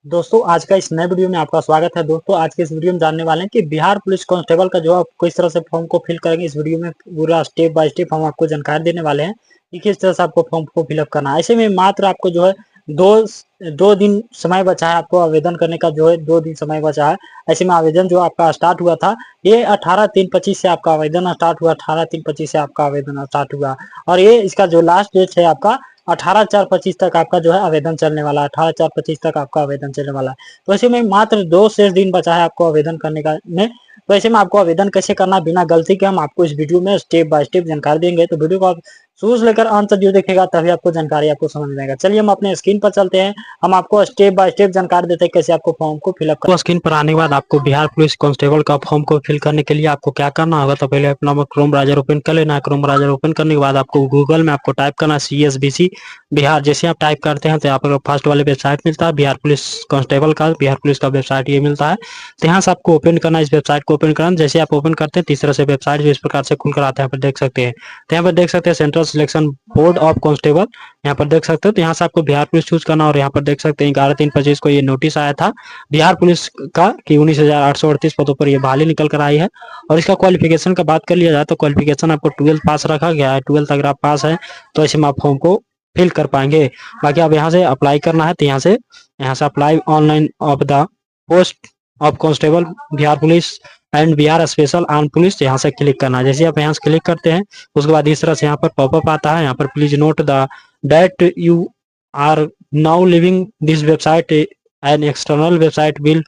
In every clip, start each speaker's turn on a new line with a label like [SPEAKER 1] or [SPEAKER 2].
[SPEAKER 1] दोस्तों आज का इस नए वीडियो में आपका स्वागत है। दोस्तों आज के इस वीडियो में जानने वाले हैं कि बिहार पुलिस कांस्टेबल का जो आप किस तरह से फॉर्म को फिल करेंगे। इस वीडियो में पूरा स्टेप बाय स्टेप हम आपको जानकारी देने वाले हैं कि किस तरह से आपको फॉर्म को फिलअप करना है। ऐसे में मात्र आपको जो है दो दो दिन समय बचा है आपको आवेदन करने का, जो है 2 दिन समय बचा है। ऐसे में आवेदन जो आपका स्टार्ट हुआ था ये 18/3/25 से आपका आवेदन स्टार्ट हुआ, 18/3/25 से आपका आवेदन स्टार्ट हुआ और ये इसका जो लास्ट डेट है आपका 18/4/25 तक आपका जो है आवेदन चलने वाला है। 18/4/25 तक आपका आवेदन चलने वाला है। तो ऐसे में मात्र 2 शेष दिन बचा है आपको आवेदन करने का में। तो ऐसे में आपको आवेदन कैसे करना बिना गलती के हम आपको इस वीडियो में स्टेप बाय स्टेप जानकारी देंगे। तो वीडियो को आप शुरू से लेकर अंत तक जो देखेगा तभी आपको जानकारी आपको समझ में आएगा। चलिए हम अपने स्क्रीन पर चलते हैं, हम आपको स्टेप बाय स्टेप जानकारी देते हैं कैसे आपको फॉर्म को फिलअप करना। स्क्रीन पर आने के बाद आपको बिहार पुलिस कांस्टेबल का फॉर्म को फिल करने के लिए आपको क्या करना होगा, तो पहले अपना क्रोम ब्राउजर ओपन कर लेना है। क्रोम ब्राउजर ओपन करने के बाद आपको गूगल में आपको टाइप करना है CSBC बिहार। जैसे आप टाइप करते हैं तो यहाँ पर फर्स्ट वाले वेबसाइट मिलता है बिहार पुलिस कांस्टेबल का, बिहार पुलिस का वेबसाइट ये मिलता है। तो यहाँ से आपको ओपन करना है, इस वेबसाइट को ओपन करना। जैसे आप ओपन करते हैं तीसरा से वेबसाइट जो इस प्रकार से खुलकर आता है, यहाँ पर देख सकते हैं। तो यहाँ पर देख सकते हैं central selection board of constable, यहाँ पर देख सकते हो। तो यहाँ से आपको बिहार पुलिस चूज करना और यहाँ पर देख सकते हैं 11/3/25 को ये नोटिस आया था बिहार पुलिस का कि 19,838 पदों पर ये बहाली निकल कर आई है। और इसका क्वालिफिकेशन का बात कर लिया जाए तो क्वालिफिकेशन आपको 12th पास रखा गया है। 12th अगर आप पास है तो ऐसे में आप फॉर्म को फिल कर पाएंगे। बाकी आप यहाँ से अप्लाई करना है तो यहाँ से apply online off the post of constable Bihar police and Bihar special arm police, यहाँ से क्लिक करना है। जैसे आप यहाँ से क्लिक करते हैं उसके बाद इस तरह से यहाँ पर पॉपअप आता है। यहाँ पर please note the that you are now leaving this website an external website will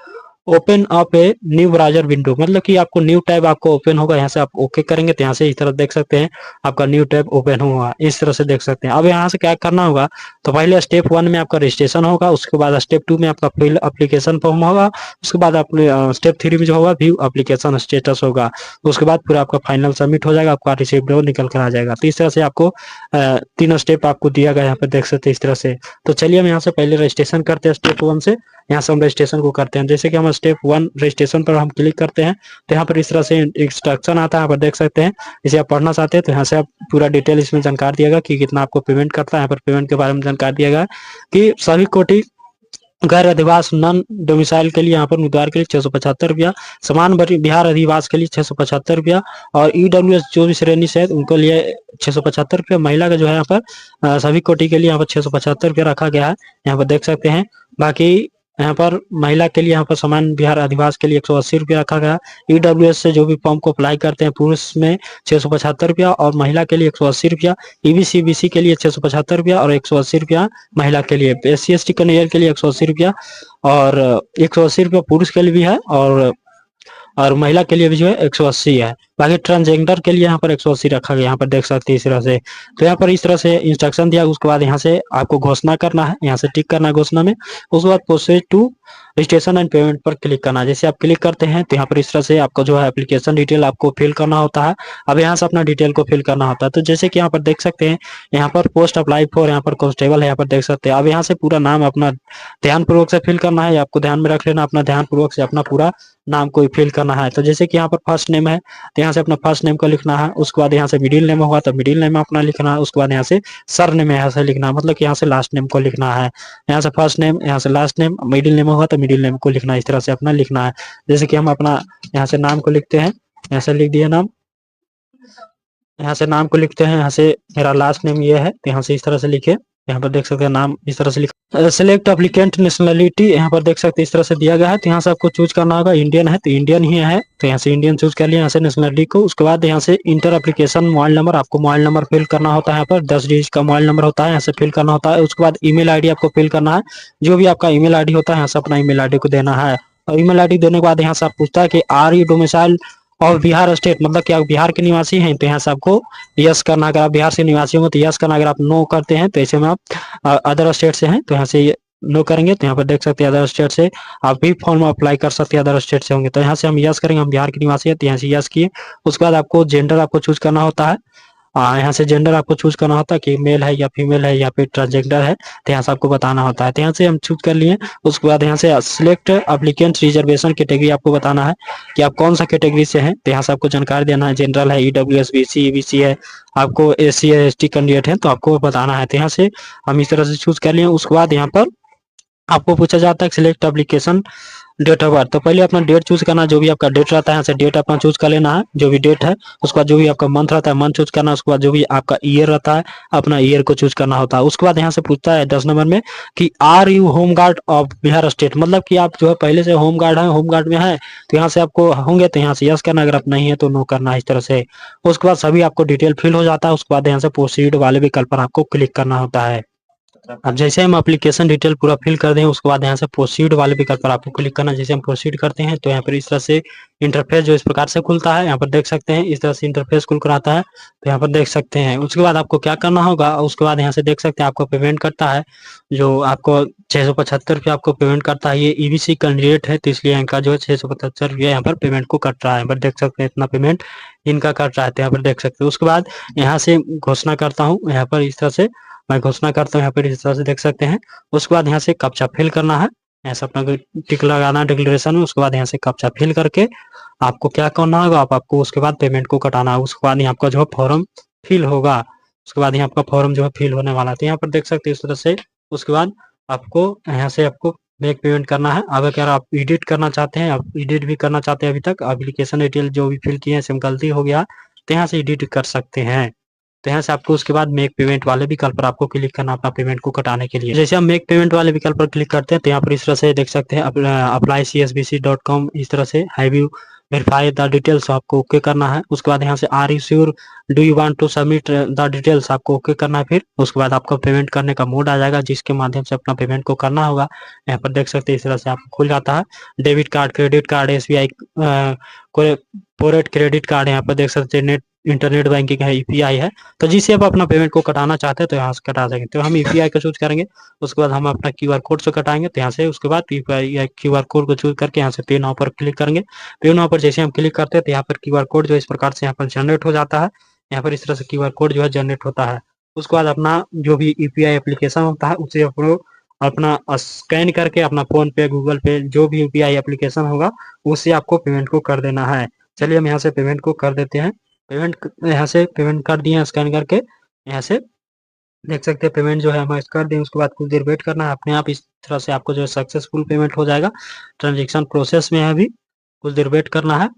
[SPEAKER 1] open up a new browser window, मतलब कि आपको न्यू टैब आपको ओपन होगा। यहाँ से आप ओके करेंगे तो यहाँ से इस तरह देख सकते हैं आपका न्यू टैब ओपन होगा, इस तरह से देख सकते हैं। अब यहाँ से क्या करना होगा, तो पहले स्टेप 1 में आपका रजिस्ट्रेशन होगा, उसके बाद स्टेप 2 में आपका फिल एप्लीकेशन फॉर्म होगा, उसके बाद अपने स्टेप 3 में जो होगा व्यू एप्लीकेशन स्टेटस होगा, उसके बाद पूरा आपका फाइनल सबमिट हो जाएगा, आपका रिसिप्ट निकल कर आ जाएगा। तो इस तरह से आपको तीनों स्टेप आपको दिया गया, यहाँ पे देख सकते हैं इस तरह से। तो चलिए हम यहाँ से पहले रजिस्ट्रेशन करते हैं स्टेप 1 से। यहाँ से हम रजिस्ट्रेशन को करते हैं। जैसे कि हम स्टेप 1 रजिस्ट्रेशन पर हम क्लिक करते हैं तो यहाँ पर इस तरह से इंस्ट्रक्शन आता है, यहाँ पर देख सकते हैं। इसे आप पढ़ना चाहते हैं तो यहाँ से आप पूरा डिटेल इसमें जानकारी दिएगा कि कितना आपको पेमेंट करता है। यहाँ पर पेमेंट के बारे में जानकारी दिएगा कि सभी कोटि गैर अधिवास नॉन डोमिसाइल के लिए यहाँ पर उम्मीदवार के लिए 675 रुपया, समान बिहार अधिवास के लिए 675 रुपया और EWS जो भी श्रेणी से है उनको लिए 675 रुपया। महिला का जो है यहाँ पर सभी कोटि के लिए यहाँ पर 675 रुपया रखा गया है, यहाँ पर देख सकते हैं। बाकी यहाँ पर महिला के लिए यहाँ पर समान बिहार अधिवास के लिए 180 रुपया रखा गया। EWS से जो भी फॉर्म को अप्लाई करते हैं पुरुष में 675 रुपया और महिला के लिए 180 रुपया। EBC/BC के लिए 675 रुपया और 180 रुपया महिला के लिए। SC/ST कैंडिडेट के लिए 180 रुपया और 180 रुपया पुरुष के लिए भी है और महिला के लिए भी जो है 180 है। बाकी ट्रांसजेंडर के लिए यहाँ पर 180 रखा गया, यहाँ पर देख सकते हैं इस तरह से। तो यहाँ पर इस तरह से इंस्ट्रक्शन दिया, उसके बाद यहाँ से आपको घोषणा करना है, यहाँ से टिक करना है घोषणा में। उसके बाद proceed to registration and payment पर क्लिक करना है। जैसे आप क्लिक करते हैं तो यहाँ पर इस तरह से आपको जो है एप्लीकेशन डिटेल आपको फिल करना होता है। अब यहाँ से अपना डिटेल को फिल करना होता है। तो जैसे कि यहाँ पर देख सकते हैं यहाँ पर पोस्ट अप्लाई फॉर यहाँ पर कांस्टेबल है, यहाँ पर देख सकते हैं। अब यहाँ से पूरा नाम अपना ध्यानपूर्वक से फिल करना है, आपको ध्यान में रख लेना, अपना ध्यानपूर्वक से अपना पूरा नाम को फिल करना है। तो जैसे कि यहाँ पर फर्स्ट नेम है तो यहाँ से अपना फर्स्ट नेम को लिखना है। उसके बाद यहाँ से मिडिल नेम होगा तो मिडिल नेम अपना लिखना है। उसके बाद यहाँ से सर नेम यहाँ से लिखना है, मतलब कि यहाँ से लास्ट नेम को लिखना है। यहाँ से फर्स्ट नेम, यहाँ से लास्ट नेम, मिडिल नेम होगा तो मिडिल नेम को लिखना है, इस तरह से अपना लिखना है। जैसे कि हम अपना यहाँ से नाम को लिखते हैं, यहाँ से लिख दिया नाम, यहाँ से नाम को लिखते हैं। यहाँ से मेरा लास्ट नेम ये है तो यहाँ से इस तरह से लिखे, यहाँ पर देख सकते हैं नाम इस तरह से लिखा। सिलेक्ट एप्लीकेंट नेशनलिटी यहाँ पर देख सकते हैं इस तरह से दिया गया है। तो यहाँ से आपको चूज करना होगा, इंडियन है तो इंडियन ही है तो यहाँ से इंडियन चूज कर लिया, यहाँ से नेशनलिटी को। उसके बाद यहाँ से इंटर एप्लीकेशन मोबाइल नंबर, आपको मोबाइल नंबर फिल करना होता है। यहाँ पर 10 डिजिट का मोबाइल नंबर होता है, यहाँ से फिल करना होता है। उसके बाद ईमेल आईडी आपको फिल करना है, जो भी आपका ईमेल आईडी होता है यहाँ से अपना ईमेल आईडी को देना है। और ईमेल आईडी देने के बाद यहाँ से आप पूछता है कि आर यू डोमिसाइल और बिहार स्टेट, मतलब कि आप बिहार के निवासी हैं तो यहाँ से आपको यस करना। अगर आप बिहार से निवासी होंगे तो यस करना, अगर आप नो करते हैं तो ऐसे में आप अदर स्टेट से हैं तो यहाँ से नो करेंगे। तो यहाँ पर देख सकते हैं अदर स्टेट से आप भी फॉर्म अप्लाई कर सकते हैं, अदर स्टेट से होंगे तो यहाँ से हम यस करेंगे, हम बिहार के निवासी हैं तो यहाँ से यस किए। उसके बाद आपको जेंडर आपको चूज करना होता है, यहाँ से जेंडर आपको चूज करना होता है कि मेल है या फीमेल है या फिर ट्रांसजेंडर है तो यहाँ से आपको बताना होता है। तो यहाँ से हम चूज कर लिए। उसके बाद यहाँ से सिलेक्ट एप्लीकेंट रिजर्वेशन कैटेगरी आपको बताना है कि आप कौन सा कैटेगरी से हैं, तो यहाँ से आपको जानकारी देना है। जनरल है, EWS, BC, EBC है, आपको SC/ST कैंडिडेट है तो आपको बताना है। तो यहाँ से हम इस तरह से चूज कर लिए। उसके बाद यहाँ पर आपको पूछा जाता है select application date of birth. तो पहले अपना डेट चूज करना, जो भी आपका डेट रहता है यहाँ से डेट अपना चूज कर लेना है, जो भी डेट है। उसके बाद जो भी आपका मंथ रहता है मंथ चूज करना है। उसके बाद जो भी आपका ईयर रहता है अपना ईयर को चूज करना होता है। उसके बाद यहाँ से पूछता है 10 नंबर में कि are you home guard of Bihar state, मतलब कि आप जो है पहले से होम गार्ड है, होम गार्ड में है तो यहाँ से आपको होंगे तो यहाँ से यस करना, अगर आप नहीं है तो नो करना, इस तरह से। उसके बाद सभी आपको डिटेल फिल हो जाता है। उसके बाद यहाँ से प्रोसीड वाले विकल्प पर आपको क्लिक करना होता है। अब जैसे हम एप्लीकेशन डिटेल पूरा फिल कर दें उसके बाद यहाँ से प्रोसीड वाले विकल्प पर आपको क्लिक करना। जैसे हम प्रोसीड करते हैं तो यहाँ पर इस तरह से इंटरफेस जो इस प्रकार से खुलता है, यहाँ पर देख सकते हैं इस तरह से इंटरफेस खुल कर आता है, तो यहाँ पर देख सकते हैं। उसके बाद आपको क्या करना होगा, उसके बाद यहाँ से देख सकते हैं आपको पेमेंट करता है, जो आपको 675 रुपया आपको पेमेंट करता है। ये ईबीसी कैंडिडेट है तो इसलिए इनका जो है 675 रुपया यहाँ पर पेमेंट को कट रहा है। पर देख सकते हैं इतना पेमेंट इनका कट रहा है, तो यहाँ पर देख सकते हैं। उसके बाद यहाँ से घोषणा करता हूँ, यहाँ पर इस तरह से मैं घोषणा करता हूँ, यहाँ पर इस तरह से देख सकते हैं। उसके बाद यहाँ से कैप्चा फिल करना है, ऐसा अपना टिक लगाना डिक्लेरेशन में। उसके बाद यहाँ से कैप्चा फिल करके आपको क्या करना होगा, आपको उसके बाद पेमेंट को कटाना है। उसके बाद यहाँ आपका जो है फॉर्म फिल होगा, उसके बाद यहाँ आपका फॉर्म जो है फिल होने वाला है, तो यहाँ पर देख सकते हैं इस तरह से। उसके बाद आपको यहाँ से आपको मेक पेमेंट करना है। अब अगर आप एडिट करना चाहते हैं, आप एडिट भी करना चाहते हैं, अभी तक एप्लीकेशन डिटेल जो भी फिल किए हैं सेम गलती हो गया तो यहाँ से एडिट कर सकते हैं। तो यहाँ से आपको उसके बाद मेक पेमेंट वाले विकल्प पर आपको क्लिक करना अपना पेमेंट को कटाने के लिए। जैसे हम मेक पेमेंट वाले विकल्प पर क्लिक करते हैं तो यहाँ पर इस तरह से देख सकते हैं अप्लाई csbc.com, इस तरह से have you verify the details आपको ओके करना है। उसके बाद यहाँ से are you sure do you want to submit the details आपको ओके करना है। फिर उसके बाद आपका पेमेंट करने का मोड आ जाएगा जिसके माध्यम से अपना पेमेंट को करना होगा। यहाँ पर देख सकते हैं इस तरह से आपको खुल जाता है। Debit card, credit card, SBI corporate credit card, यहाँ पर देख सकते हैं नेट इंटरनेट बैंकिंग है, यूपीआई है। तो जिससे आप अपना पेमेंट को कटाना चाहते हैं तो यहाँ से कटा देंगे। तो हम यूपीआई को चूज करेंगे, उसके बाद हम अपना क्यूआर कोड से कटाएंगे। तो यहाँ से उसके बाद यूपीआई क्यूआर कोड को चूज करके यहाँ से पे नाउ पर क्लिक करेंगे। पे नाउ पर जैसे हम क्लिक करते हैं तो यहाँ पर क्यूआर कोड जो इस प्रकार से यहाँ पर जनरेट हो जाता है। यहाँ पर इस तरह से क्यूआर कोड जो है जनरेट होता है। उसके बाद अपना जो भी यूपीआई एप्लीकेशन होता है उसे अपना स्कैन करके अपना फोन पे, गूगल पे, जो भी यूपीआई एप्लीकेशन होगा उससे आपको पेमेंट को कर देना है। चलिए हम यहाँ से पेमेंट को कर देते हैं। पेमेंट यहाँ से पेमेंट कर दिए स्कैन करके, यहाँ से देख सकते हैं पेमेंट जो है हम कर दें। उसके बाद कुछ देर वेट करना है, अपने आप इस तरह से आपको जो है सक्सेसफुल पेमेंट हो जाएगा। ट्रांजेक्शन प्रोसेस में है, अभी कुछ देर वेट करना है।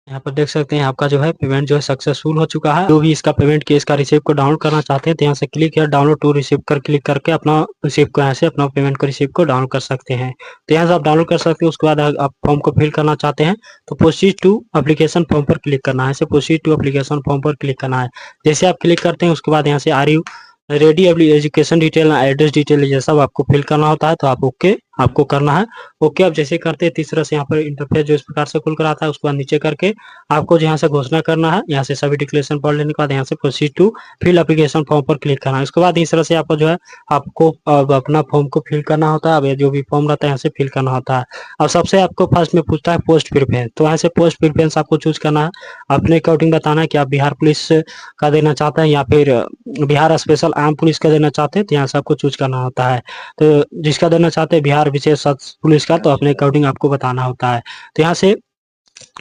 [SPEAKER 1] यहाँ पर देख सकते हैं आपका जो है पेमेंट जो है सक्सेसफुल हो चुका है। जो भी इसका पेमेंट किया इसका रिसीव को डाउनलोड करना चाहते हैं तो यहाँ से क्लिक या डाउनलोड टू रिसीव कर क्लिक करके अपना रिसीव को यहाँ से अपना पेमेंट को रिसीव को डाउनलोड कर सकते हैं। तो यहाँ से आप डाउनलोड कर सकते हैं। उसके बाद आप फॉर्म को फिल करना चाहते हैं तो प्रोसीड टू एप्लीकेशन फॉर्म पर क्लिक करना है, ऐसे प्रोसीड टू एप्लीकेशन फॉर्म पर क्लिक करना है। जैसे आप क्लिक करते हैं उसके बाद यहाँ से are you ready education detail, address detail, ये सब आपको फिल करना होता है। तो आप ओके आपको करना है। ओके आप जैसे करते हैं तीसरा से यहाँ पर इंटरफेस जो इस प्रकार से खुल कर आता है। उसके बाद नीचे करके आपको यहाँ से घोषणा करना है, यहाँ से सभी डिक्लेरेशन पढ़ लेने के बाद यहाँ से proceed to fill application form पर क्लिक करना है। उसके बाद इस तरह से आपको जो है आपको अपना फॉर्म को फिल करना होता है। अब जो भी फॉर्म रहता है यहाँ से फिल करना होता है। अब सबसे आपको फर्स्ट में पूछता है पोस्ट प्रेफरेंस, तो यहाँ से पोस्ट प्रेफरेंस आपको चूज करना है। अपने अकॉर्डिंग बताना है कि आप बिहार पुलिस का देना चाहते हैं या फिर बिहार स्पेशल आर्म पुलिस का देना चाहते हैं, तो यहाँ से आपको चूज करना होता है। तो जिसका देना चाहते हैं बिहार विशेष पुलिस का, तो अपने अकॉर्डिंग आपको बताना होता है। तो यहाँ से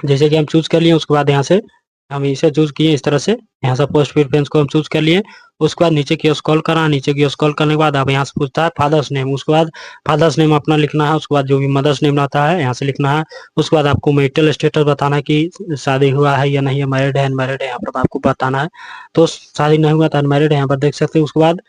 [SPEAKER 1] जैसे कि हम चूज कर लिए, उसके बाद यहाँ से हम इसे चूज किए इस तरह से, यहाँ से पोस्ट प्रेफरेंस को हम चूज कर लिए। उसके बाद नीचे की स्क्रॉल करना, नीचे की स्क्रॉल करने के बाद अब यहाँ से पूछता है फादर्स नेम। उसके बाद फादर्स नेम अपना लिखना है। उसके बाद जो भी मदर्स नेम रहता है यहाँ से लिखना है। उसके बाद आपको मैरिटल स्टेटस बताना है कि शादी हुआ है या नहीं है, मैरिड है अनमैरिड है, यहाँ पर आपको बताना है। तो शादी नहीं हुआ तो अनमैरिड है, यहाँ पर देख सकते हैं। उसके बाद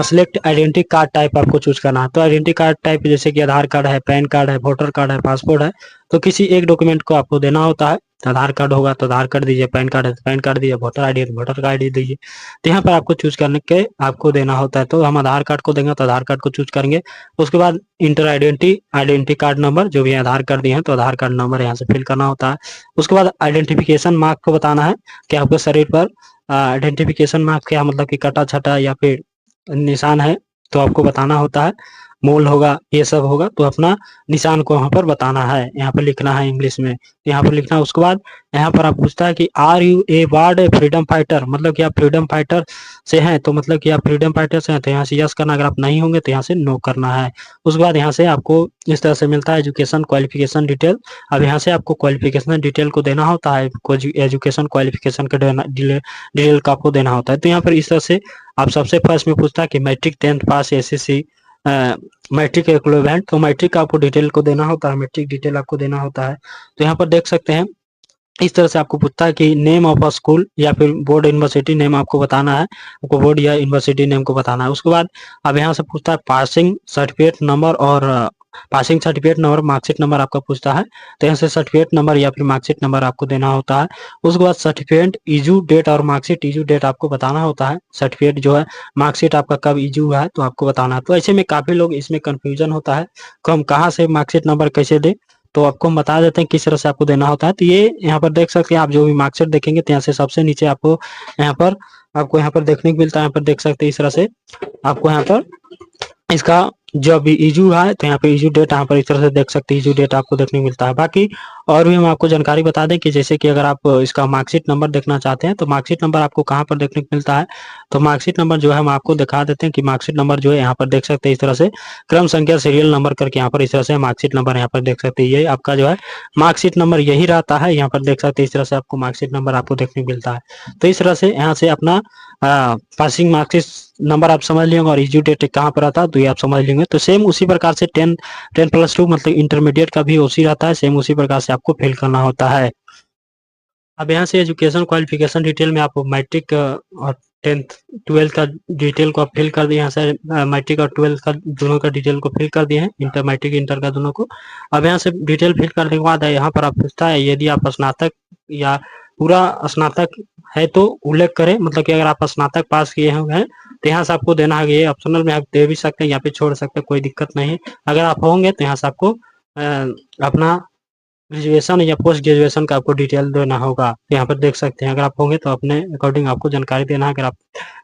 [SPEAKER 1] सिलेक्ट आइडेंटिटी कार्ड टाइप आपको चूज करना है। तो आइडेंटिटी कार्ड टाइप जैसे कि आधार कार्ड है, पैन कार्ड है, वोटर कार्ड है, पासपोर्ट है, तो किसी एक डॉक्यूमेंट को आपको देना होता है। आधार कार्ड होगा तो आधार कार्ड दीजिए, पैन कार्ड है तो पैन कार्ड दीजिए, वोटर आईडी है तो वोटर आईडी दीजिए। तो यहाँ पर आपको चूज करने के आपको देना होता है। तो हम आधार कार्ड को देंगे तो आधार कार्ड को चूज करेंगे। उसके बाद इंटर आइडेंटिटी कार्ड नंबर, जो भी आधार कार्ड दिए हैं तो आधार कार्ड नंबर यहाँ से फिल करना होता है। उसके बाद आइडेंटिफिकेशन मार्क को बताना है कि आपके शरीर पर आइडेंटिफिकेशन मार्क क्या मतलब कि कटा छटा या फिर निशान है तो आपको बताना होता है। मोल होगा, ये सब होगा, तो अपना निशान को वहाँ पर बताना है, यहाँ पर लिखना है इंग्लिश में, यहाँ पर लिखना है। उसके बाद यहाँ पर आप पूछता है कि are you a ward freedom fighter, मतलब कि आप फ्रीडम फाइटर से हैं, तो मतलब कि आप फ्रीडम फाइटर से हैं तो यहाँ से यस करना, अगर आप नहीं होंगे तो यहाँ से नो करना है। उसके बाद यहाँ से आपको इस तरह से मिलता है एजुकेशन क्वालिफिकेशन डिटेल। अब यहाँ से आपको क्वालिफिकेशन डिटेल को देना होता है, एजुकेशन क्वालिफिकेशन का डिटेल का आपको देना होता है। तो यहाँ पर इस तरह से आप सबसे फर्स्ट में पूछता है कि मैट्रिक 10th पास, SSC मैट्रिक इक्विवेलेंट, तो मैट्रिक आपको डिटेल को देना होता है, मैट्रिक डिटेल आपको देना होता है। तो यहाँ पर देख सकते हैं इस तरह से आपको पूछता है कि नेम ऑफ अ स्कूल या फिर बोर्ड यूनिवर्सिटी नेम आपको बताना है, आपको बोर्ड या यूनिवर्सिटी नेम को बताना है। उसके बाद अब यहाँ से पूछता है पासिंग सर्टिफिकेट नंबर और passing certificate number, marksheet number आपका पूछता है, तो यहाँ से सर्टिफिकेट नंबर या फिर मार्कशीट नंबर आपको देना होता है। उसके बाद सर्टिफिकेट इजू डेट और मार्कशीट इजू डेट आपको बताना होता है। सर्टिफिकेट जो है, मार्कशीट आपका कब इजू हुआ है तो आपको बताना है। तो ऐसे में काफी लोग इसमें कंफ्यूजन होता है कि हम कहाँ से मार्कशीट नंबर कैसे दें, तो आपको हम बता देते हैं किस तरह से आपको देना होता है। तो ये यहाँ पर देख सकते हैं, आप जो भी मार्कशीट देखेंगे तो यहाँ से सबसे नीचे यहाँ पर देखने को मिलता है। यहाँ पर देख सकते हैं इस तरह से आपको यहाँ पर इसका जो अभी इजू है तो यहाँ पे इजू डेट यहाँ पर इस तरह से देख सकते हैं, इजू डेट आपको देखने को मिलता है। बाकी और भी हम आपको जानकारी बता दें कि जैसे कि अगर आप इसका मार्कशीट नंबर देखना चाहते हैं तो मार्कशीट नंबर आपको कहाँ पर देखने को मिलता है, तो मार्कशीट नंबर जो है हम आपको दिखा देते हैं कि मार्कशीट नंबर जो है यहाँ पर देख सकते हैं इस तरह से क्रम संख्या सीरियल नंबर करके यहाँ पर इस तरह से मार्कशीट नंबर यहाँ पर देख सकते हैं, ये आपका जो है मार्कशीट नंबर यही रहता है। यहाँ पर देख सकते हैं इस तरह से आपको मार्कशीट नंबर आपको देखने को मिलता है। तो इस तरह से यहाँ से अपना पासिंग मार्कशीट नंबर आप समझ लेंगे और इजू डेट कहाँ पर आता है तो ये आप समझ लेंगे। तो सेम उसी प्रकार से 10+2 मतलब इंटरमीडिएट का भी उसी रहता है, सेम उसी प्रकार से आपको फिल करना होता है। अब यहाँ से एजुकेशन क्वालिफिकेशन डिटेल में आप मैट्रिक और 10th 12th का डिटेल को आप फिल कर दिए। यहाँ से मैट्रिक और 12th का दोनों का डिटेल को फिल कर दिए हैं, इंटर मैट्रिक इंटर का दोनों को। अब यहाँ से डिटेल फिल करने के बाद यहाँ पर आप पूछता है यदि आप स्नातक या पूरा स्नातक है तो उल्लेख करें, मतलब कि अगर आप स्नातक पास किए हुए हैं तो यहाँ से आपको देना है, ये ऑप्शनल में आप दे भी सकते हैं, यहाँ पे छोड़ सकते हैं, कोई दिक्कत नहीं है। अगर आप होंगे तो यहाँ से आपको अपना ग्रेजुएशन या पोस्ट ग्रेजुएशन का आपको डिटेल देना होगा। यहाँ पर देख सकते हैं अगर आप होंगे तो अपने अकॉर्डिंग आपको जानकारी देना है, अगर आप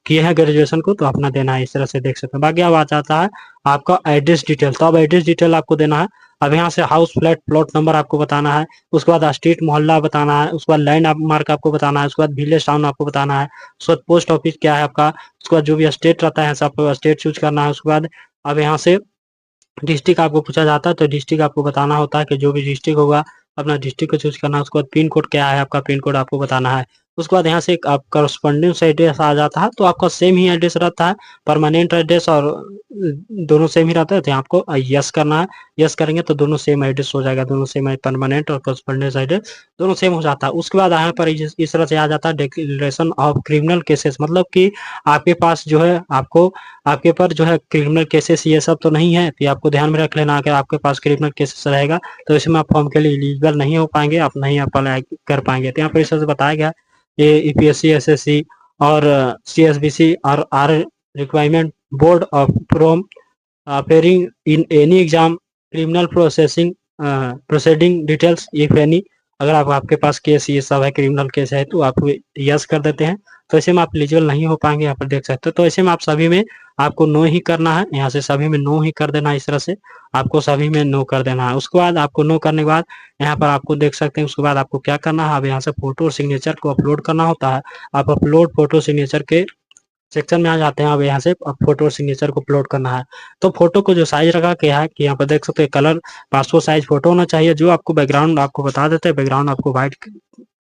[SPEAKER 1] किए हैं ग्रेजुएशन को तो अपना देना है, इस तरह से देख सकते हैं। बाकी अब आ जाता है आपका एड्रेस डिटेल, तो अब एड्रेस डिटेल आपको देना है। अब यहाँ से हाउस फ्लैट प्लॉट नंबर आपको बताना है, उसके बाद स्ट्रीट मोहल्ला बताना है, उसके बाद लैंड मार्क आपको बताना है, उसके बाद विलेज टाउन आपको बताना है, उसके बाद पोस्ट ऑफिस क्या है आपका, उसके बाद जो भी स्टेट रहता है आपको स्टेट चूज करना है। उसके बाद अब यहाँ से डिस्ट्रिक्ट आपको पूछा जाता है तो डिस्ट्रिक्ट आपको बताना होता है कि जो भी डिस्ट्रिक्ट होगा अपना डिस्ट्रिक्ट को चूज करना है। उसके बाद पिन कोड क्या है आपका, पिन कोड आपको बताना है। उसके बाद यहाँ से एक आप करस्पॉन्डेंस एड्रेस आ जाता है, तो आपका सेम ही एड्रेस रहता है, परमानेंट एड्रेस और दोनों सेम ही रहता है। तो यहाँ आपको यस करना है, यस करेंगे तो दोनों सेम एड्रेस हो जाएगा, दोनों सेम परमानेंट और करस्पॉन्डेंस एड्रेस दोनों सेम हो जाता है। उसके बाद यहाँ पर इस तरह से आ जाता है डिक्लेरेशन ऑफ क्रिमिनल केसेस, मतलब कि आपके पास जो है आपके पर जो है क्रिमिनल केसेस ये सब तो नहीं है, तो आपको ध्यान में रख लेना। अगर आपके पास क्रिमिनल केसेस रहेगा तो इसमें आप फॉर्म के लिए एलिजिबल नहीं हो पाएंगे, आप नहीं अप्लाई कर पाएंगे। तो यहाँ पर इस तरह से बताया गया ये यूपीएससी एसएससी और सीएसबीसी और are requirement board of from appearing in any exam criminal proceeding details if any. अगर आपके पास केस ये सब है, क्रिमिनल केस है तो आप यस कर देते हैं, तो ऐसे में आप एलिजिबल नहीं हो पाएंगे, यहाँ पर देख सकते हो। तो ऐसे में आप सभी में आपको नो ही करना है, यहाँ से सभी में नो ही कर देना है, इस तरह से आपको सभी में नो कर देना है। उसके बाद आपको नो करने के बाद यहाँ पर आपको देख सकते हैं उसके बाद आपको क्या करना है, अब यहाँ से फोटो और सिग्नेचर को अपलोड करना होता है। आप अपलोड फोटो सिग्नेचर के सेक्शन में आ जाते हैं। अब यहाँ से फोटो और सिग्नेचर को अपलोड करना है, तो फोटो को जो साइज रखा क्या है कि यहाँ पर देख सकते हैं कलर पासपोर्ट साइज फोटो होना चाहिए। जो आपको बैकग्राउंड आपको बता देते हैं, बैकग्राउंड आपको व्हाइट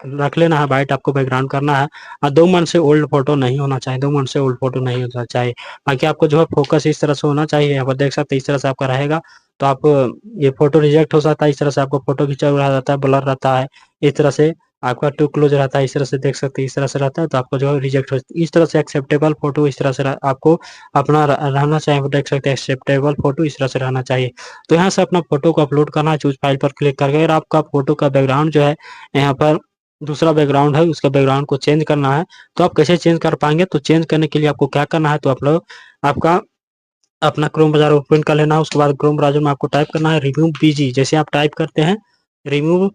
[SPEAKER 1] रख लेना है, व्हाइट आपको बैकग्राउंड करना है। और 2 मंथ से ओल्ड फोटो नहीं होना चाहिए, 2 मंथ से ओल्ड फोटो नहीं होना चाहिए। बाकी आपको जो है फोकस इस तरह से होना चाहिए, यहाँ पर देख सकते हैं इस तरह से आपका रहेगा। तो आप ये फोटो रिजेक्ट हो सकता है, इस तरह से आपको फोटो खींचा हुआ रहता है, ब्लर रहता है, इस तरह से आपका टू क्लोज रहता है, इस तरह से देख सकते हैं इस तरह से रहता है, तो आपको जो है रिजेक्ट हो। इस तरह से एक्सेप्टेबल फोटो इस तरह से आपको अपना रहना चाहिए, देख सकते हैं एक्सेप्टेबल फोटो इस तरह से रहना चाहिए। तो यहाँ से अपना फोटो को अपलोड करना है, चूज फाइल पर क्लिक करके। अगर आपका फोटो का बैकग्राउंड जो है यहाँ पर दूसरा बैकग्राउंड है, उसका बैकग्राउंड को चेंज करना है, तो आप कैसे चेंज कर पाएंगे, तो चेंज करने के लिए आपको क्या करना है, तो आप लोग आपका अपना क्रोम ब्राउज़र ओपन कर लेना है। उसके बाद क्रोम ब्राउज़र में आपको टाइप करना है रिमूव बीजी। जैसे आप टाइप करते हैं रिमूव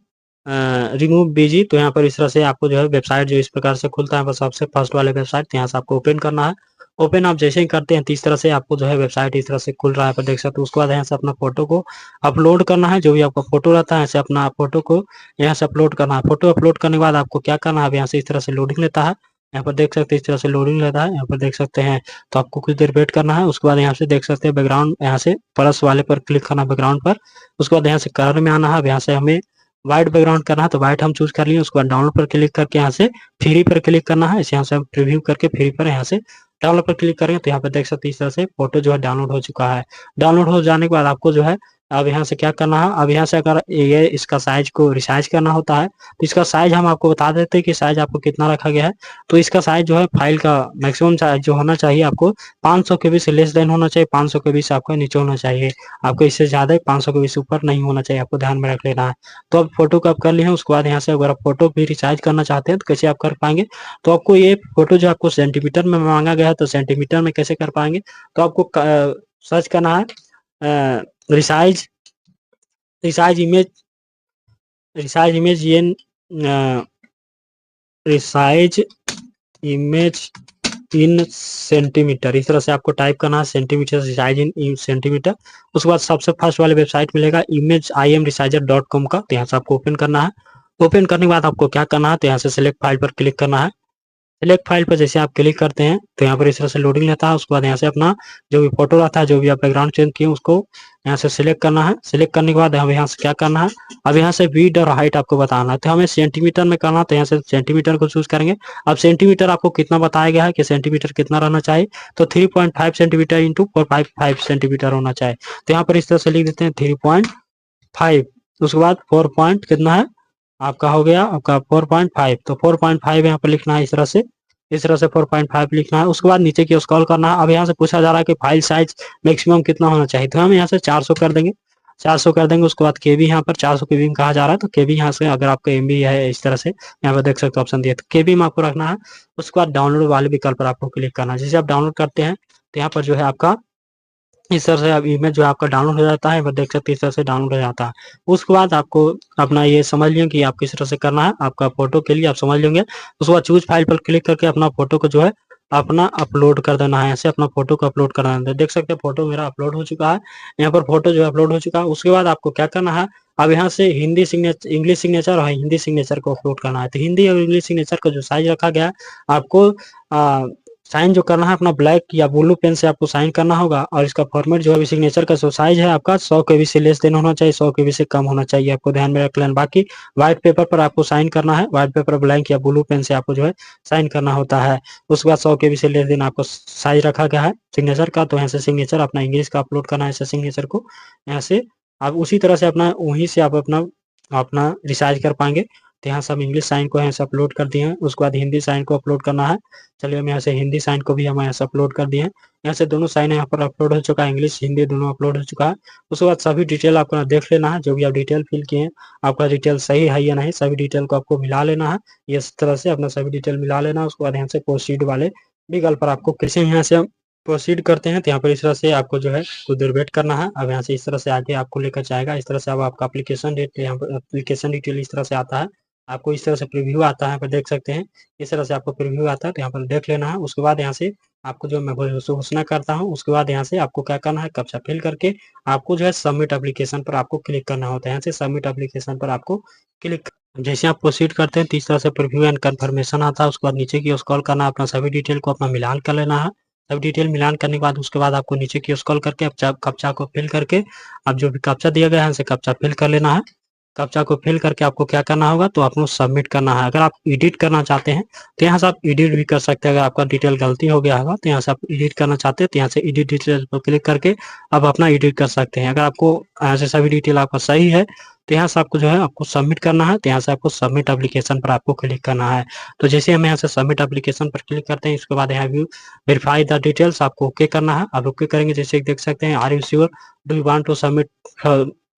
[SPEAKER 1] बीजी, तो यहाँ पर इस तरह से आपको जो है वेबसाइट जो इस प्रकार से खुलता है, बस सबसे फर्स्ट वाले वेबसाइट यहाँ से आपको ओपन करना है। ओपन आप जैसे ही करते हैं तो इस तरह से आपको जो है वेबसाइट इस तरह से खुल रहा है, पर देख सकते हो। उसके बाद यहाँ से अपना फोटो को अपलोड करना है, जो भी आपका फोटो रहता है ऐसे अपना फोटो को यहाँ से अपलोड करना है। फोटो अपलोड करने के बाद आपको क्या करना है, यहाँ से इस तरह से लोडिंग लेता है, यहाँ पर देख सकते हैं इस तरह से लोडिंग लेता है, यहाँ पर देख सकते हैं। तो आपको कुछ देर वेट करना है। उसके बाद यहाँ से देख सकते हैं बैकग्राउंड, यहाँ से प्लस वाले पर क्लिक करना बैकग्राउंड पर। उसके बाद यहाँ से कलर में आना है, यहाँ से हमें व्हाइट बैकग्राउंड करना है, तो व्हाइट हम चूज कर लिए। उसके बाद डाउनलोड पर क्लिक करके यहाँ से फ्री पर क्लिक करना है, यहाँ से हम प्रीव्यू करके फ्री पर यहाँ से डाउनलोड पर क्लिक करेंगे तो यहाँ पे देख सकते हैं इस तरह से फोटो जो है डाउनलोड हो चुका है। डाउनलोड हो जाने के बाद आपको जो है अब यहाँ से क्या करना है, अब यहाँ से अगर ये इसका साइज को रिसाइज करना होता है तो इसका साइज हम आपको बता देते हैं कि साइज आपको कितना रखा गया है। तो इसका साइज जो है फाइल का मैक्सिमम साइज जो होना चाहिए आपको 500 KB से लेस देन होना चाहिए, 500 KB से आपको नीचे होना चाहिए। आपको इससे ज्यादा 500 KB से ऊपर नहीं होना चाहिए, आपको ध्यान में रख लेना है। तो अब फोटो को आप कर लिए हैं, उसके बाद यहाँ से अगर आप फोटो भी रिसाइज करना चाहते हैं तो कैसे आप कर पाएंगे। तो आपको ये फोटो जो आपको सेंटीमीटर में मांगा गया है तो सेंटीमीटर में कैसे कर पाएंगे, तो आपको सर्च करना है resize resize image resize image ये रिसाइज इमेज इन सेंटीमीटर, इस तरह से आपको टाइप करना है सेंटीमीटर, रिसाइज इन सेंटीमीटर। उसके बाद सबसे फर्स्ट वाले वेबसाइट मिलेगा imagerimer.com का, तो यहाँ से आपको ओपन करना है। ओपन करने के बाद आपको क्या करना है, तो यहाँ से सिलेक्ट फाइल पर क्लिक करना है। सिलेक्ट फाइल पर जैसे आप क्लिक करते हैं तो यहाँ पर इस तरह से लोडिंग लेता है। उसके बाद यहाँ से अपना जो भी फोटो रहता है, जो भी आप बैकग्राउंड चेंज किए उसको यहाँ से सिलेक्ट करना है। सिलेक्ट करने के बाद हमें यहाँ से क्या करना है, अब यहाँ से विड्थ और हाइट आपको बताना है। तो हमें सेंटीमीटर में करना है तो यहाँ से सेंटीमीटर को चूज करेंगे। अब सेंटीमीटर आपको कितना बताया गया है कि सेंटीमीटर कितना रहना चाहिए, तो 3.5 सेंटीमीटर इंटू 4.5 सेंटीमीटर होना चाहिए। तो यहाँ पर इस तरह से लिख देते हैं 3.5। उसके बाद 4 पॉइंट कितना है आपका, हो गया आपका 4.5। तो 4.5 यहाँ पर लिखना है, इस तरह से 4.5 लिखना है। उसके बाद नीचे की स्क्रॉल करना है। अब यहाँ से पूछा जा रहा है कि फाइल साइज मैक्सिमम कितना होना चाहिए, तो हम यहाँ से 400 कर देंगे। 400 कर देंगे। उसके बाद केबी यहाँ पर 400 केबी में कहा जा रहा है, तो केबी यहाँ से अगर आपका एमबी है इस तरह से यहाँ पर देख सकते हो ऑप्शन दिया, तो केबी में आपको रखना है। उसके बाद डाउनलोड वाले विकल्प पर आपको क्लिक करना है। जैसे आप डाउनलोड करते हैं तो यहाँ पर जो है आपका इस तरह से अब इमेज जो आपका डाउनलोड हो जाता है, वो देख सकते हैं इस तरह से डाउनलोड हो जाता है। उसके बाद आपको अपना ये समझ लिया कि आप किस तरह से करना है, आपका फोटो के लिए आप समझ लेंगे। उसके बाद चूज फाइल पर क्लिक करके अपना फोटो को जो है अपना अपलोड कर देना है। ऐसे अपना फोटो को अपलोड करना है। देख सकते हैं फोटो मेरा अपलोड हो चुका है, यहाँ पर फोटो जो अपलोड हो चुका है। उसके बाद आपको क्या करना है, अब यहाँ से हिंदी सिग्नेचर, इंग्लिश सिग्नेचर और हिंदी सिग्नेचर को अपलोड करना है। तो हिंदी और इंग्लिश सिग्नेचर का जो साइज रखा गया है आपको साइन जो करना है अपना ब्लैक या ब्लू पेन से आपको साइन करना होगा। और इसका फॉर्मेट जो है सिग्नेचर का जो साइज है आपका 100 KB से लेस देन होना चाहिए, 100 KB से कम होना चाहिए, आपको ध्यान में रख लेना। बाकी व्हाइट पेपर पर आपको साइन करना है, व्हाइट पेपर ब्लैक या ब्लू पेन से आपको जो है साइन करना होता है। उसके बाद 100 KB से लेस देन आपको साइज रखा गया है सिग्नेचर का, तो यहाँ से सिग्नेचर अपना इंग्लिश का अपलोड करना है। ऐसे सिग्नेचर को यहाँ से आप उसी तरह से अपना वहीं से आप अपना अपना रिसाइज कर पाएंगे। तो यहाँ से हम इंग्लिश साइन को यहाँ से अपलोड कर दिए हैं। उसके बाद हिंदी साइन को अपलोड करना है। चलिए हम यहाँ से हिंदी साइन को भी हम यहाँ से अपलोड कर दिए हैं। यहाँ से दोनों साइन यहाँ पर अपलोड हो चुका है, इंग्लिश हिंदी दोनों अपलोड हो चुका है। उसके बाद सभी डिटेल आपको देख लेना है, जो भी आप डिटेल फिल किए हैं आपका डिटेल सही है या नहीं, सभी डिटेल को आपको मिला लेना है। इस तरह से अपना सभी डिटेल मिला लेना है। उसके बाद यहाँ से प्रोसीड वाले विकल्प पर आपको कैसे यहाँ से प्रोसीड करते हैं, तो यहाँ पर इस तरह से आपको जो है कुछ देर वेट करना है। अब यहाँ से इस तरह से आगे आपको लेकर जाएगा। इस तरह से अब आपका एप्लीकेशन डेट, यहाँ पर एप्लीकेशन डिटेल इस तरह से आता है। आपको इस तरह से प्रीव्यू आता है, यहाँ पर देख सकते हैं इस तरह से आपको प्रीव्यू आता है, तो यहाँ पर देख लेना है। उसके बाद यहाँ से आपको जो मैं घोषणा करता हूँ, उसके बाद यहाँ से आपको क्या करना है, कैप्चा फिल करके आपको जो है सबमिट एप्लीकेशन पर आपको क्लिक करना होता है। यहाँ से सबमिट एप्लीकेशन पर आपको क्लिक, जैसे आप प्रोसीड करते हैं तो इस तरह से प्रीव्यू एंड कंफर्मेशन आता है। उसके बाद नीचे की स्क्रॉल करना, अपना सभी डिटेल को अपना मिलान कर लेना है। सब डिटेल मिलान करने के बाद उसके बाद आपको नीचे की स्क्रॉल करके कैप्चा को फिल करके अब जो भी कैप्चा दिया गया है कैप्चा फिल कर लेना है। कैप्चा को फिल करके आपको क्या करना होगा, तो आपको सबमिट करना है। अगर आप एडिट करना चाहते हैं तो यहाँ से आप एडिट भी कर सकते हैं। अगर आपका डिटेल गलती हो गया होगा तो यहाँ से आप एडिट करना चाहते हैं तो यहाँ से एडिट डिटेल पर क्लिक करके आप अपना एडिट कर सकते हैं। अगर आपको यहाँ से सभी डिटेल आपका सही है तो यहाँ से आपको जो है आपको सबमिट करना है। तो यहाँ से आपको सबमिट एप्लीकेशन पर आपको क्लिक करना है। तो जैसे हम यहाँ से सबमिट एप्लीकेशन पर क्लिक करते हैं, इसके बाद यहाँ व्यू वेरीफाई द डिटेल्स आपको ओके करना है। आप ओके करेंगे, जैसे देख सकते हैं are you sure do you want to submit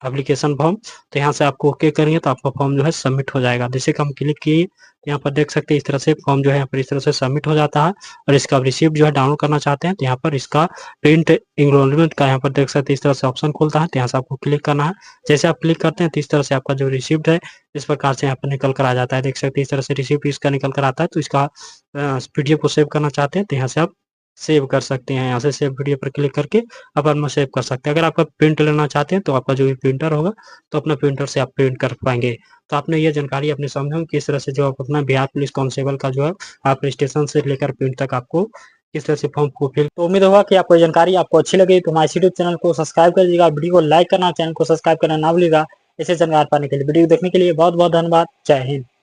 [SPEAKER 1] application form, तो यहाँ से आपको ओके करेंगे तो आपका फॉर्म जो है सबमिट हो जाएगा। जैसे कि हम क्लिक किए यहाँ पर देख सकते हैं इस तरह से फॉर्म जो है यहाँ पर इस तरह से सबमिट हो जाता है। और इसका रिसिप्ट जो है डाउनलोड करना चाहते हैं तो यहाँ पर इसका प्रिंट एनरोलमेंट का यहाँ पर देख सकते हैं इस तरह से ऑप्शन खुलता है, तो यहाँ से आपको क्लिक करना है। जैसे आप क्लिक करते हैं तो इस तरह से आपका जो रिसिप्ट है इस प्रकार से यहाँ पर निकल कर आ जाता है। देख सकते हैं इस तरह से रिसिप्ट इसका निकल कर आता है। तो इसका पीडीएफ को सेव करना चाहते हैं तो यहाँ से आप सेव कर सकते हैं। यहाँ से सेव वीडियो पर क्लिक करके आप अपना सेव कर सकते हैं। अगर आपका प्रिंट लेना चाहते हैं तो आपका जो भी प्रिंटर होगा तो अपना प्रिंटर से आप प्रिंट कर पाएंगे। तो आपने ये जानकारी अपने समझो किस तरह से जो आप अपना बिहार पुलिस कांस्टेबल का जो है आप रजिस्ट्रेशन से लेकर प्रिंट तक आपको किस तरह से फॉर्म को फिल। तो उम्मीद होगा कि आपको जानकारी आपको अच्छी लगी। तो हमारे यूट्यूब चैनल को सब्सक्राइब कर दीजिएगा, वीडियो को लाइक करना, चैनल को सब्सक्राइब करना ना भूलिएगा। ऐसे जानकारी पाने के लिए वीडियो देखने के लिए बहुत बहुत धन्यवाद। जय हिंद।